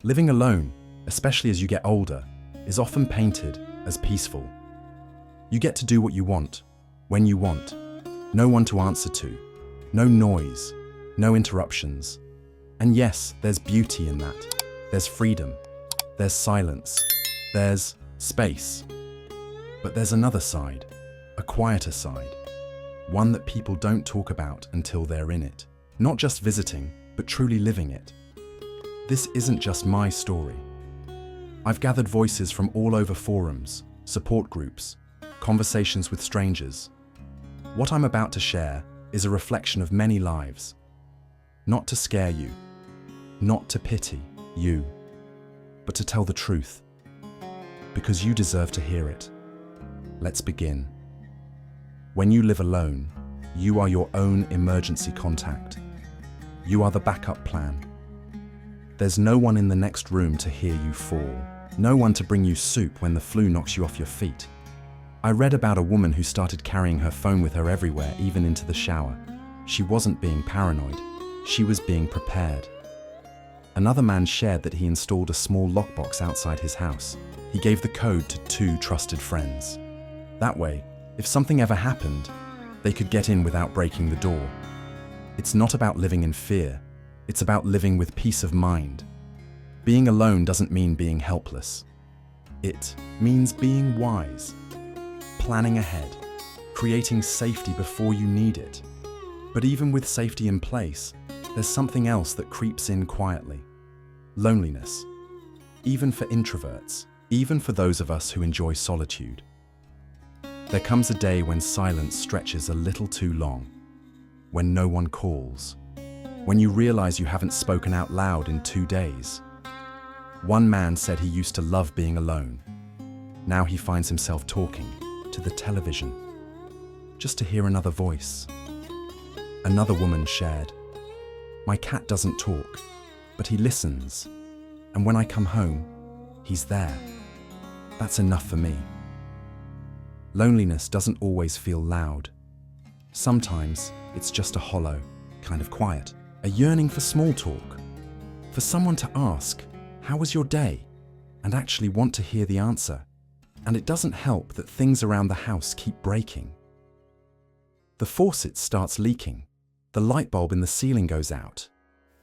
Living alone, especially as you get older, is often painted as peaceful. You get to do what you want, when you want. No one to answer to, no noise, no interruptions. And yes, there's beauty in that. There's freedom, there's silence, there's space. But there's another side, a quieter side, one that people don't talk about until they're in it. Not just visiting, but truly living it. This isn't just my story. I've gathered voices from all over forums, support groups, conversations with strangers. What I'm about to share is a reflection of many lives. Not to scare you, not to pity you, but to tell the truth. Because you deserve to hear it. Let's begin. When you live alone, you are your own emergency contact. You are the backup plan. There's no one in the next room to hear you fall. No one to bring you soup when the flu knocks you off your feet. I read about a woman who started carrying her phone with her everywhere, even into the shower. She wasn't being paranoid. She was being prepared. Another man shared that he installed a small lockbox outside his house. He gave the code to 2 trusted friends. That way, if something ever happened, they could get in without breaking the door. It's not about living in fear. It's about living with peace of mind. Being alone doesn't mean being helpless. It means being wise, planning ahead, creating safety before you need it. But even with safety in place, there's something else that creeps in quietly. Loneliness. Even for introverts, even for those of us who enjoy solitude. There comes a day when silence stretches a little too long, when no one calls, when you realize you haven't spoken out loud in 2 days. One man said he used to love being alone. Now he finds himself talking to the television, just to hear another voice. Another woman shared, "My cat doesn't talk, but he listens, and when I come home, he's there. That's enough for me." Loneliness doesn't always feel loud. Sometimes it's just a hollow, kind of quiet, a yearning for small talk, for someone to ask, "How was your day?" and actually want to hear the answer. And it doesn't help that things around the house keep breaking. The faucet starts leaking, the light bulb in the ceiling goes out,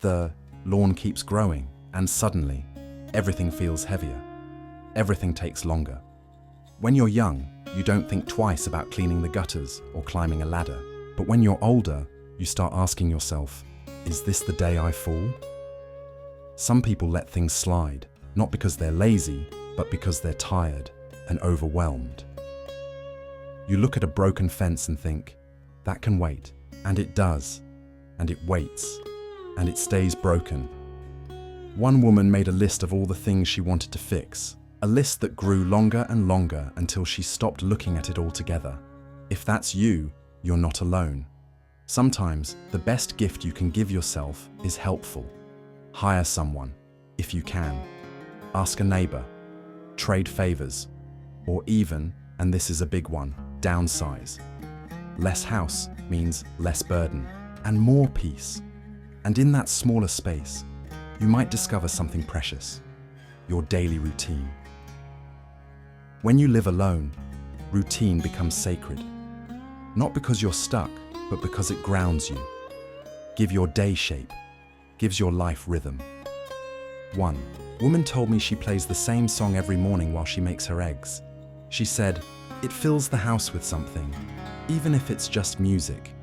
the lawn keeps growing, and suddenly, everything feels heavier. Everything takes longer. When you're young, you don't think twice about cleaning the gutters or climbing a ladder. But when you're older, you start asking yourself, is this the day I fall? Some people let things slide, not because they're lazy, but because they're tired and overwhelmed. You look at a broken fence and think, that can wait. And it does. And it waits. And it stays broken. One woman made a list of all the things she wanted to fix. A list that grew longer and longer until she stopped looking at it altogether. If that's you, you're not alone. Sometimes the best gift you can give yourself is helpful. Hire someone, if you can. Ask a neighbor. Trade favors. Or even, and this is a big one, downsize. Less house means less burden and more peace. And in that smaller space, you might discover something precious, your daily routine. When you live alone, routine becomes sacred. Not because you're stuck, but because it grounds you. Give your day shape, gives your life rhythm. One woman told me she plays the same song every morning while she makes her eggs. She said, it fills the house with something, even if it's just music.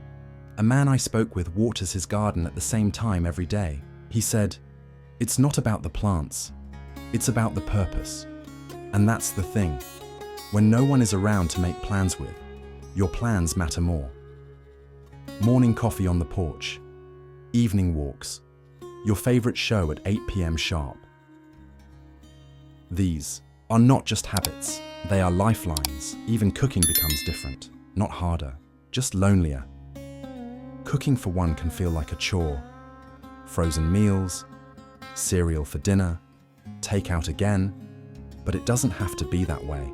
A man I spoke with waters his garden at the same time every day. He said, it's not about the plants, it's about the purpose. And that's the thing. When no one is around to make plans with, your plans matter more. Morning coffee on the porch, evening walks, your favorite show at 8 p.m. sharp. These are not just habits, they are lifelines. Even cooking becomes different, not harder, just lonelier. Cooking for one can feel like a chore. Frozen meals, cereal for dinner, takeout again, but it doesn't have to be that way.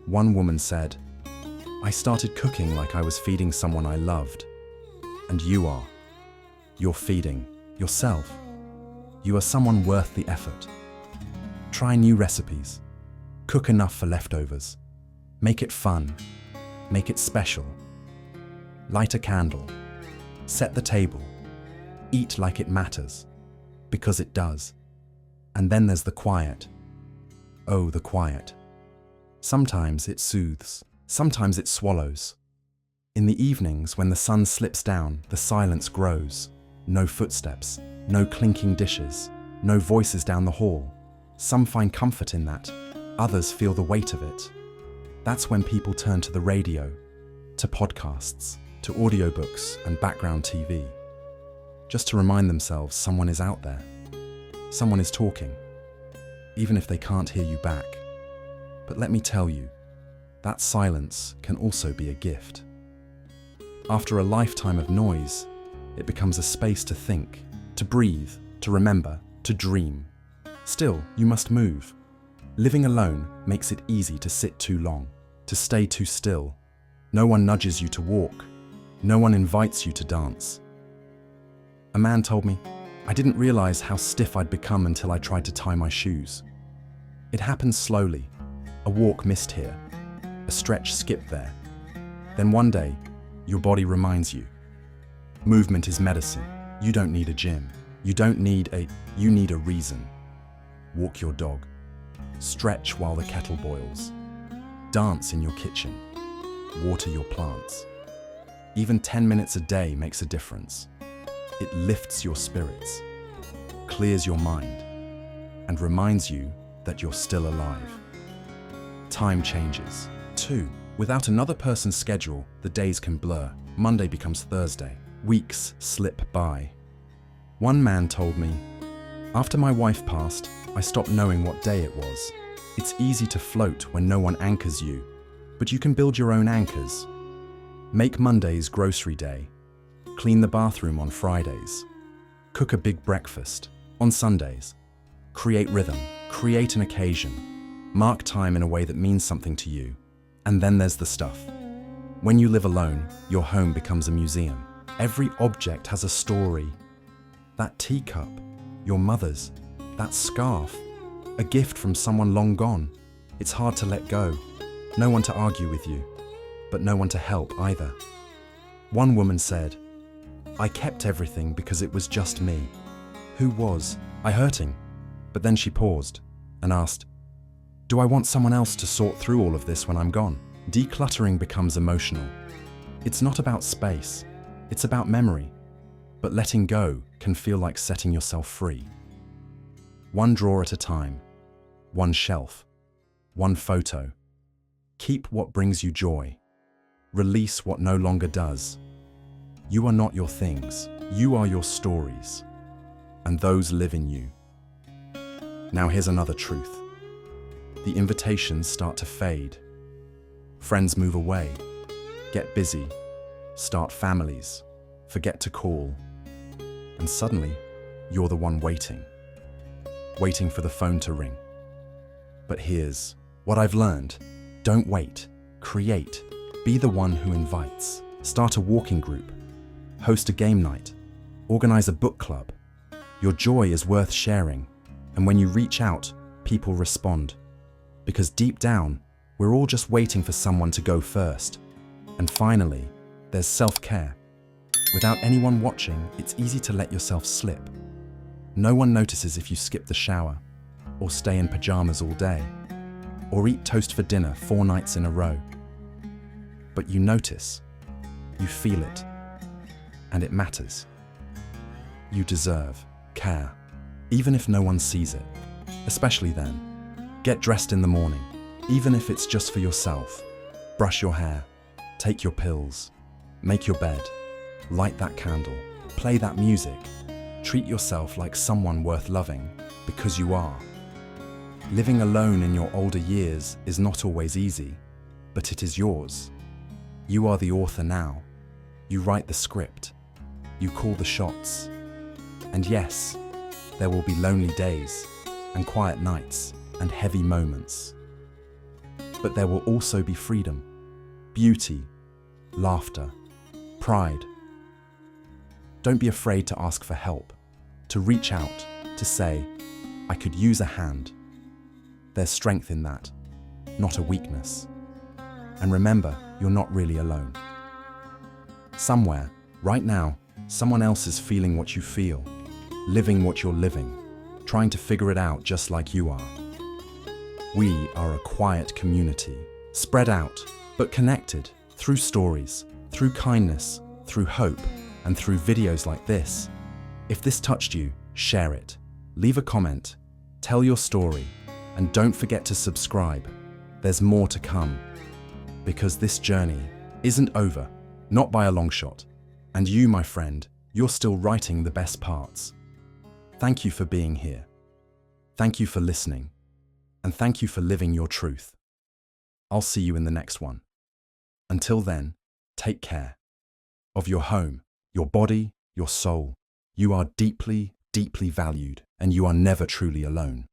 One woman said, I started cooking like I was feeding someone I loved. And you are. You're feeding yourself. You are someone worth the effort. Try new recipes. Cook enough for leftovers. Make it fun. Make it special. Light a candle. Set the table. Eat like it matters. Because it does. And then there's the quiet. Oh, the quiet. Sometimes it soothes. Sometimes it swallows. In the evenings, when the sun slips down, the silence grows. No footsteps, no clinking dishes, no voices down the hall. Some find comfort in that. Others feel the weight of it. That's when people turn to the radio, to podcasts, to audiobooks and background TV. Just to remind themselves someone is out there. Someone is talking, even if they can't hear you back. But let me tell you, that silence can also be a gift. After a lifetime of noise, it becomes a space to think, to breathe, to remember, to dream. Still, you must move. Living alone makes it easy to sit too long, to stay too still. No one nudges you to walk. No one invites you to dance. A man told me, I didn't realize how stiff I'd become until I tried to tie my shoes. It happens slowly. A walk missed here, a stretch skipped there. Then one day, your body reminds you. Movement is medicine. You don't need a gym. You need a reason. Walk your dog. Stretch while the kettle boils. Dance in your kitchen. Water your plants. Even 10 minutes a day makes a difference. It lifts your spirits, clears your mind, and reminds you that you're still alive. Time changes. 2. Without another person's schedule, the days can blur. Monday becomes Thursday. Weeks slip by. One man told me, after my wife passed, I stopped knowing what day it was. It's easy to float when no one anchors you, but you can build your own anchors. Make Mondays grocery day. Clean the bathroom on Fridays. Cook a big breakfast on Sundays. Create rhythm. Create an occasion. Mark time in a way that means something to you. And then there's the stuff. When you live alone, your home becomes a museum. Every object has a story. That teacup, your mother's, that scarf, a gift from someone long gone. It's hard to let go. No one to argue with you, but no one to help either. One woman said, I kept everything because it was just me. Who was I hurting? But then she paused and asked, do I want someone else to sort through all of this when I'm gone? Decluttering becomes emotional. It's not about space, it's about memory. But letting go can feel like setting yourself free. One drawer at a time, one shelf, one photo. Keep what brings you joy. Release what no longer does. You are not your things, you are your stories, and those live in you. Now here's another truth. The invitations start to fade. Friends move away, get busy, start families, forget to call, and suddenly you're the one waiting for the phone to ring. But here's what I've learned. Don't wait, create, be the one who invites. Start a walking group. Host a game night, organize a book club. Your joy is worth sharing, and when you reach out, people respond. Because deep down, we're all just waiting for someone to go first. And finally, there's self-care. Without anyone watching, it's easy to let yourself slip. No one notices if you skip the shower, or stay in pajamas all day, or eat toast for dinner 4 nights in a row. But you notice, you feel it, and it matters. You deserve care, even if no one sees it. Especially then, get dressed in the morning, even if it's just for yourself. Brush your hair, take your pills, make your bed, light that candle, play that music. Treat yourself like someone worth loving, because you are. Living alone in your older years is not always easy, but it is yours. You are the author now. You write the script. You call the shots. And yes, there will be lonely days, and quiet nights, and heavy moments. But there will also be freedom, beauty, laughter, pride. Don't be afraid to ask for help, to reach out, to say, "I could use a hand." There's strength in that, not a weakness. And remember, you're not really alone. Somewhere, right now, someone else is feeling what you feel, living what you're living, trying to figure it out just like you are. We are a quiet community, spread out, but connected through stories, through kindness, through hope, and through videos like this. If this touched you, share it, leave a comment, tell your story, and don't forget to subscribe. There's more to come, because this journey isn't over, not by a long shot. And you, my friend, you're still writing the best parts. Thank you for being here. Thank you for listening. And thank you for living your truth. I'll see you in the next one. Until then, take care of your home, your body, your soul. You are deeply, deeply valued, and you are never truly alone.